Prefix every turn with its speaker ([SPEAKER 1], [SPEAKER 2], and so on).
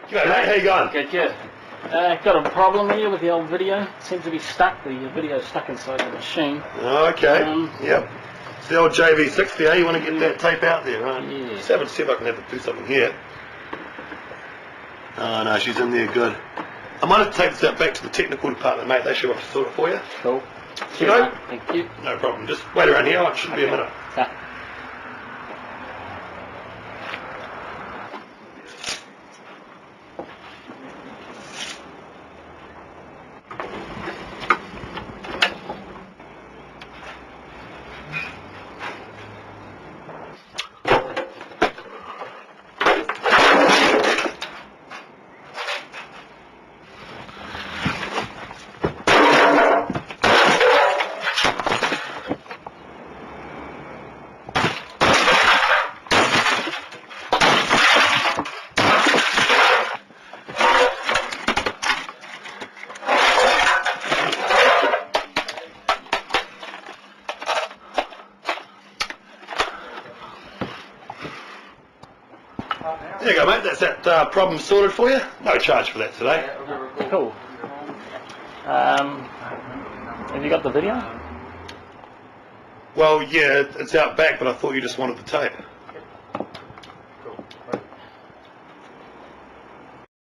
[SPEAKER 1] G'day mate, how you going?
[SPEAKER 2] Good. Got a problem here with the old video. Seems to be stuck. The video's stuck inside the machine.
[SPEAKER 1] Okay, yep. It's the old JV60, eh? You want to get that tape out there, right?
[SPEAKER 2] Yeah.
[SPEAKER 1] Just have to see if I can have to do something here. Oh no, she's in there, good. I might have to take this out back to the technical department, mate. They should have to sort it for you.
[SPEAKER 2] Cool.
[SPEAKER 1] You know?
[SPEAKER 2] Thank you.
[SPEAKER 1] No problem. Just wait around here. It shouldn't be a minute.
[SPEAKER 2] Yeah.
[SPEAKER 1] There you go, mate. That's that problem sorted for you. No charge for that today.
[SPEAKER 2] Cool. Have you got the video?
[SPEAKER 1] Well, yeah, it's out back, but I thought you just wanted the tape.